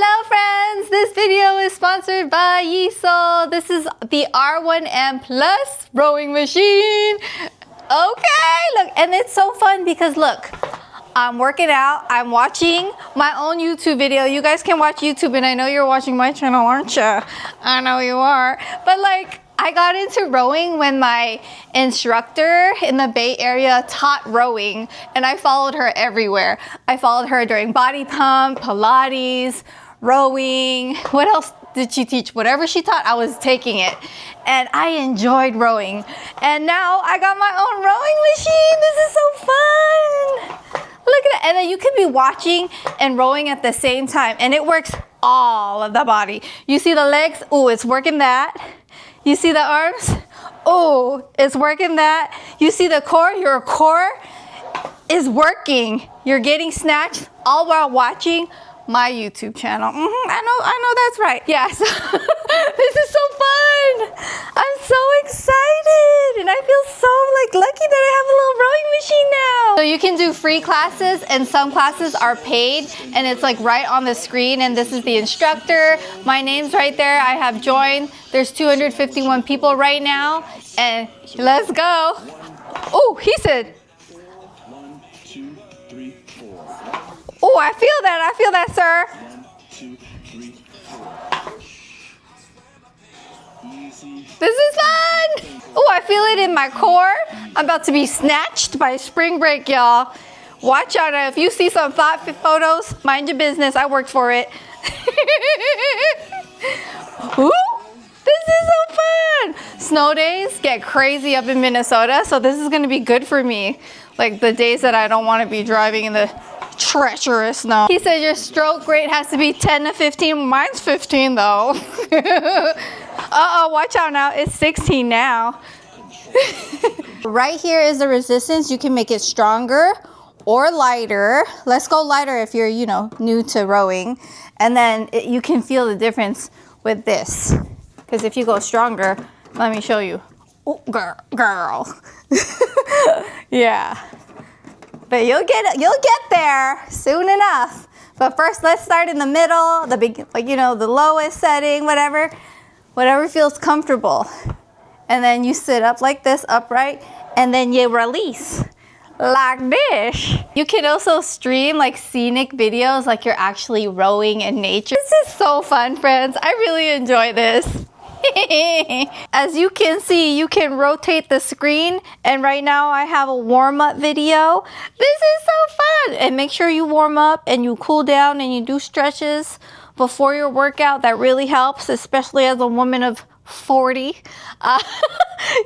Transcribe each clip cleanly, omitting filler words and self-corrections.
Hello friends, this video is sponsored by yesoul. This is the R1M Plus rowing machine. Okay, look, and it's so fun because look, I'm working out, I'm watching my own YouTube video. You guys can watch YouTube and I know you're watching my channel, aren't you? I know you are. But like, I got into rowing when my instructor in the Bay Area taught rowing and I followed her everywhere. I followed her during body pump, Pilates, rowing. What else did she teach? Whatever she taught, I was taking it. And I enjoyed rowing. And now I got my own rowing machine. This is so fun. Look at that. And then you could be watching and rowing at the same time. And it works all of the body. You see the legs? Ooh, it's working that. You see the arms? Oh, it's working that. You see the core? Your core is working. You're getting snatched all while watching my YouTube channel. I know that's right. Yes. This is so fun. I'm so excited. And I feel so lucky that I have a little rowing machine now. So you can do free classes and some classes are paid and it's like right on the screen and this is the instructor. My name's right there. I have joined. There's 251 people right now and let's go. Oh, he said, oh, I feel that, sir. 1, 2, 3, 4. Easy. This is fun. Oh, I feel it in my core. I'm about to be snatched by spring break, y'all. Watch out. If you see some thought photos, mind your business. I worked for it. Ooh, this is so fun. Snow days get crazy up in Minnesota, so this is going to be good for me. Like the days that I don't want to be driving in the treacherous snow. He said your stroke rate has to be 10 to 15. Mine's 15 though. Uh-oh, watch out now. It's 16 now. Right here is the resistance. You can make it stronger or lighter. Let's go lighter if you're, new to rowing. And then you can feel the difference with this. Because if you go stronger, let me show you. Oh, girl. Yeah. But you'll get there soon enough. But first, let's start in the middle, the lowest setting, whatever feels comfortable. And then you sit up like this, upright, and then you release like this. You can also stream like scenic videos, like you're actually rowing in nature. This is so fun, friends. I really enjoy this. As you can see, you can rotate the screen and right now I have a warm-up video. This is so fun. And make sure you warm up and you cool down and you do stretches before your workout. That really helps, especially as a woman of 40.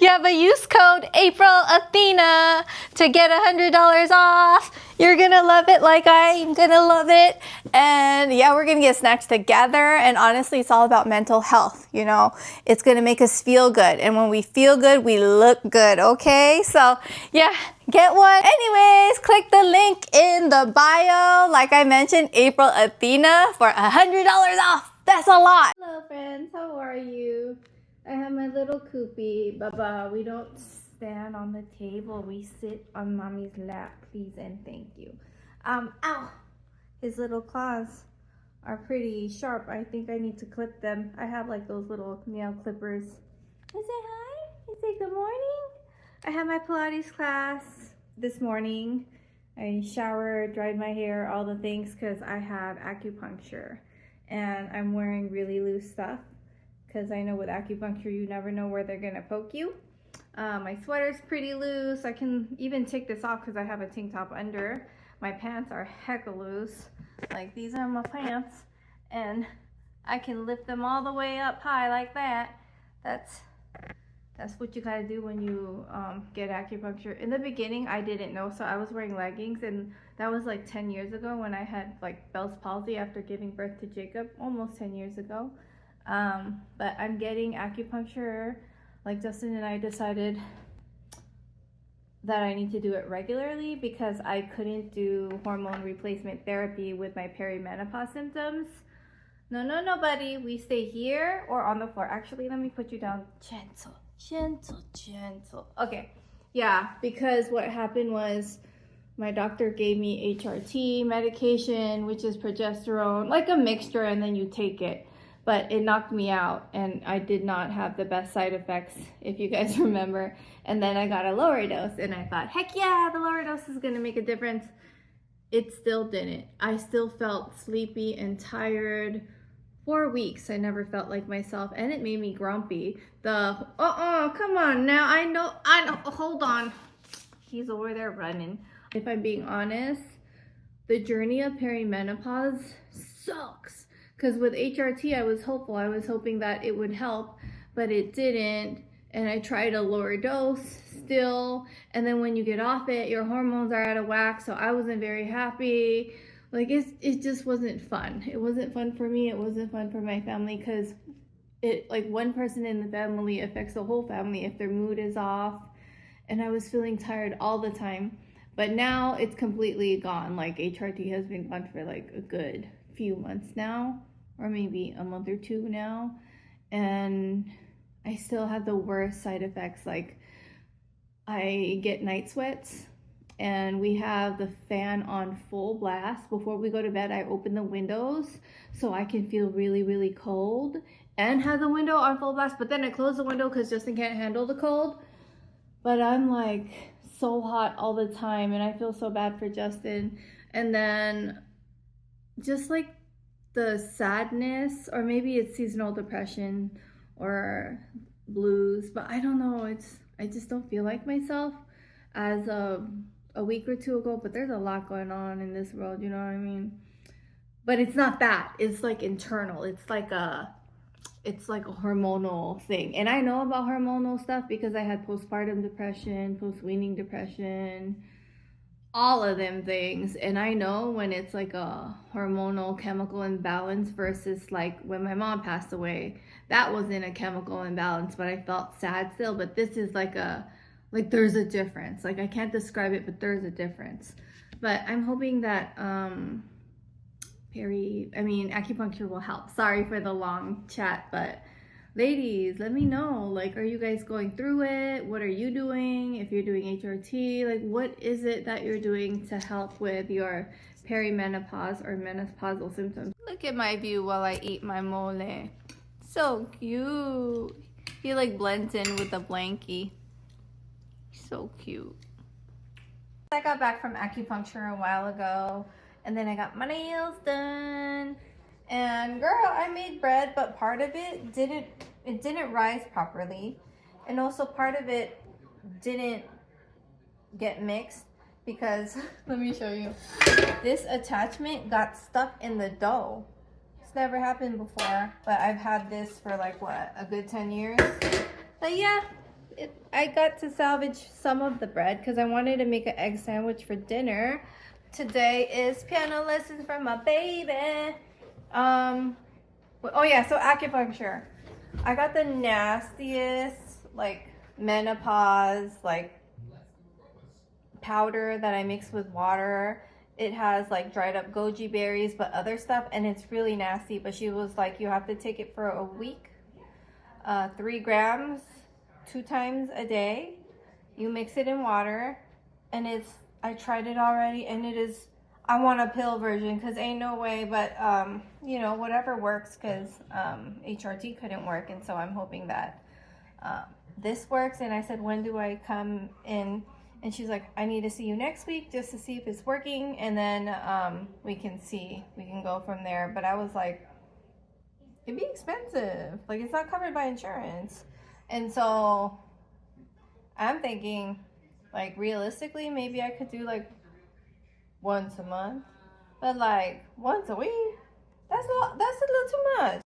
Yeah, but use code AprilAthena to get $100 off. You're gonna love it like I'm gonna love it. And yeah, we're gonna get snacks together. And honestly, it's all about mental health. It's gonna make us feel good. And when we feel good, we look good, okay? So yeah, get one. Anyways, click the link in the bio. Like I mentioned, AprilAthena for $100 off. That's a lot. Hello friends, how are you? I have my little coopy, Baba. We don't stand on the table. We sit on mommy's lap, please and thank you. Ow! His little claws are pretty sharp. I think I need to clip them. I have like those little nail clippers. I say hi. I say good morning. I had my Pilates class this morning. I showered, dried my hair, all the things because I have acupuncture. And I'm wearing really loose stuff. Because I know with acupuncture, you never know where they're going to poke you. My sweater's pretty loose. I can even take this off because I have a tank top under. My pants are hecka loose. Like these are my pants. And I can lift them all the way up high like that. That's what you gotta do when you get acupuncture. In the beginning, I didn't know. So I was wearing leggings and that was like 10 years ago when I had like Bell's palsy after giving birth to Jacob. Almost 10 years ago. But I'm getting acupuncture. Like Justin and I decided that I need to do it regularly because I couldn't do hormone replacement therapy with my perimenopause symptoms. No, buddy. We stay here or on the floor. Actually, let me put you down. Gentle. Okay. Yeah, because what happened was my doctor gave me HRT medication, which is progesterone, like a mixture, and then you take it. But it knocked me out, and I did not have the best side effects, if you guys remember. And then I got a lower dose, and I thought, heck yeah, the lower dose is gonna make a difference. It still didn't. I still felt sleepy and tired. 4 weeks, I never felt like myself, and it made me grumpy. Come on now, I know, hold on. He's over there running. If I'm being honest, the journey of perimenopause sucks. Because with HRT, I was hopeful. I was hoping that it would help, but it didn't. And I tried a lower dose still. And then when you get off it, your hormones are out of whack. So I wasn't very happy. Like, it just wasn't fun. It wasn't fun for me. It wasn't fun for my family, because like one person in the family affects the whole family if their mood is off. And I was feeling tired all the time. But now it's completely gone. Like, HRT has been gone for like a good few months now, or maybe a month or two now. And I still have the worst side effects. Like, I get night sweats, and we have the fan on full blast. Before we go to bed, I open the windows so I can feel really, really cold, and have the window on full blast. But then I close the window because Justin can't handle the cold. But I'm like so hot all the time, and I feel so bad for Justin. And then just like the sadness, or maybe it's seasonal depression or blues, but I don't know. I just don't feel like myself as a week or two ago. But there's a lot going on in this world, you know what I mean? But it's not that. It's like internal. It's like a hormonal thing. And I know about hormonal stuff because I had postpartum depression, post-weaning depression, all of them things. And I know when it's like a hormonal chemical imbalance versus like when my mom passed away, that wasn't a chemical imbalance, but I felt sad still. But this is like there's a difference. Like, I can't describe it, but there's a difference. But I'm hoping that acupuncture will help. Sorry for the long chat, but ladies, let me know, like, are you guys going through it? What are you doing? If you're doing HRT, like, what is it that you're doing to help with your perimenopause or menopausal symptoms? Look at my view while I eat my mole. So cute. He like blends in with the blankie. So cute. I got back from acupuncture a while ago, and then I got my nails done. And girl, I made bread, but part of it didn't rise properly. And also part of it didn't get mixed because, let me show you. This attachment got stuck in the dough. It's never happened before, but I've had this for like, what, a good 10 years? But yeah, I got to salvage some of the bread because I wanted to make an egg sandwich for dinner. Today is piano lessons for my baby. Oh yeah, so acupuncture. I got the nastiest like menopause like powder that I mix with water. It has like dried up goji berries, but other stuff, and it's really nasty. But she was like, you have to take it for a week, 3 grams, 2 times a day. You mix it in water, and I tried it already, and it is, I want a pill version because ain't no way, but you know, whatever works, because HRT couldn't work, and so I'm hoping that this works. And I said, when do I come in? And she's like, I need to see you next week just to see if it's working, and then we can go from there. But I was like, it'd be expensive, like it's not covered by insurance. And so I'm thinking, like, realistically, maybe I could do like once a month, but like once a week, that's a little too much.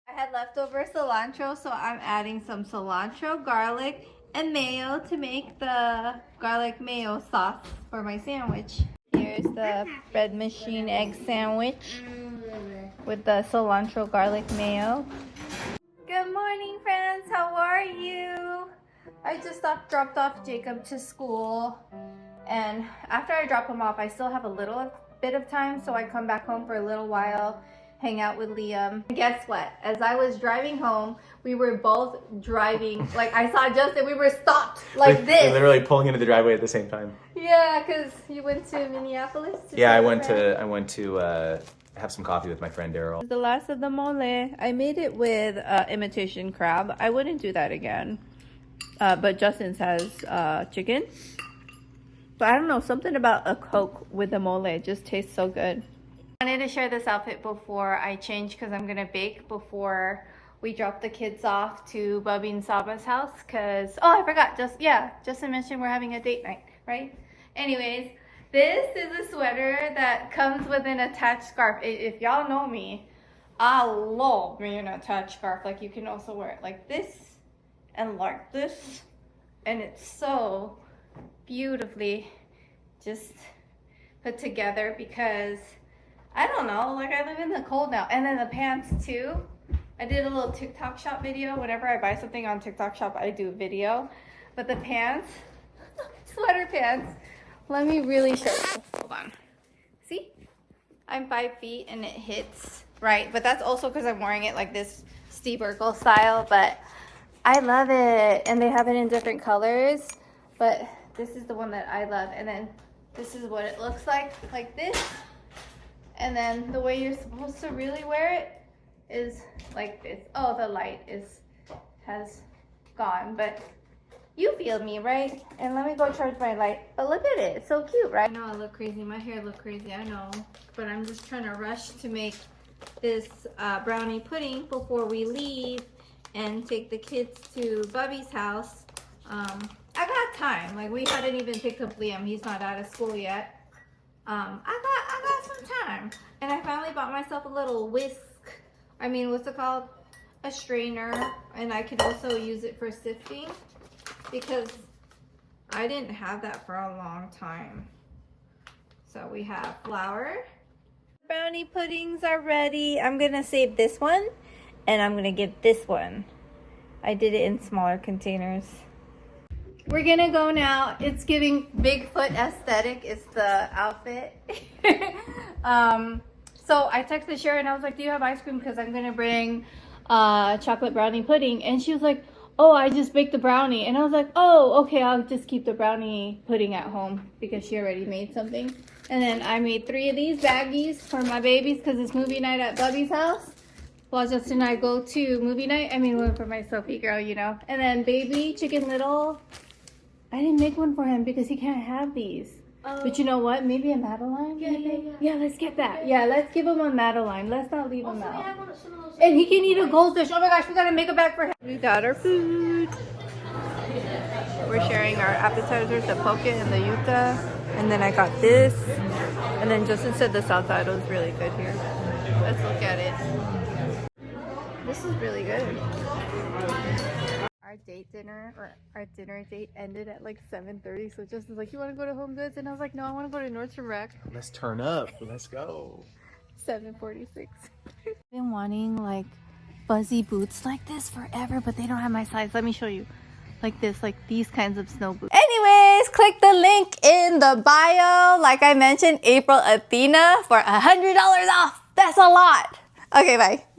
I had leftover cilantro, so I'm adding some cilantro, garlic, and mayo to make the garlic mayo sauce for my sandwich. Here's the bread machine egg sandwich with the cilantro garlic mayo. Good morning, friends. How are you? I just dropped off Jacob to school, and after I drop him off, I still have a little bit of time, so I come back home for a little while, hang out with Liam. And guess what? As I was driving home, we were both driving, like I saw Justin, we were stopped like this. Literally pulling into the driveway at the same time. Yeah, because you went to Minneapolis? Yeah, I went to have some coffee with my friend Daryl. The last of the mole. I made it with imitation crab. I wouldn't do that again. But Justin's has chicken. But I don't know, something about a Coke with the mole. It just tastes so good. I wanted to share this outfit before I change because I'm going to bake before we drop the kids off to Bubby and Saba's house. Because, oh, I forgot. Justin mentioned we're having a date night, right? Anyways, this is a sweater that comes with an attached scarf. If y'all know me, I love me an attached scarf. Like, you can also wear it like this and like this. And it's so beautifully just put together because, I don't know, like I live in the cold now. And then the pants too. I did a little TikTok shop video. Whenever I buy something on TikTok shop, I do a video. But the pants, sweater pants, let me really show you. Hold on. See? I'm 5 feet and it hits right. But that's also because I'm wearing it like this Steve Urkel style. But I love it. And they have it in different colors. But this is the one that I love. And then this is what it looks like this. And then the way you're supposed to really wear it is like this. Oh, the light has gone. But you feel me, right? And let me go charge my light. But look at it. It's so cute, right? I know I look crazy. My hair look crazy. I know. But I'm just trying to rush to make this brownie pudding before we leave and take the kids to Bubby's house. I got time. Like, we hadn't even picked up Liam. He's not out of school yet. I got some time. And I finally bought myself a little whisk. I mean, what's it called? A strainer. And I could also use it for sifting, because I didn't have that for a long time. So we have flour. Brownie puddings are ready. I'm gonna save this one and I'm gonna give this one. I did it in smaller containers. We're gonna go now. It's giving Bigfoot aesthetic is the outfit. So I texted Sharon, I was like, do you have ice cream? Because I'm gonna bring chocolate brownie pudding. And she was like, oh, I just baked the brownie. And I was like, oh, okay, I'll just keep the brownie pudding at home because she already made something. And then I made 3 of these baggies for my babies because it's movie night at Bubby's house. While Justin and I go to movie night. I mean, one for my Sophie girl, you know. And then baby Chicken Little. I didn't make one for him because he can't have these. But you know what? Maybe a Madeline? Yeah, let's get that. Yeah, let's give him a Madeline. Let's not leave him out. And he can eat a goldfish. Oh my gosh, we gotta make a bag for him. We got our food. We're sharing our appetizers, the poke and the yuca. And then I got this. And then Justin said the saltado is really good here. Let's look at it. This is really good. Our dinner date ended at like 7:30. So Justin's like, you want to go to Home Goods? And I was like, no, I want to go to Nordstrom Rack. Let's turn up. Let's go. 7:46. I've been wanting like fuzzy boots like this forever, but they don't have my size. Let me show you. Like this, like these kinds of snow boots. Anyways, click the link in the bio. Like I mentioned, April Athena for $100 off. That's a lot. Okay, bye.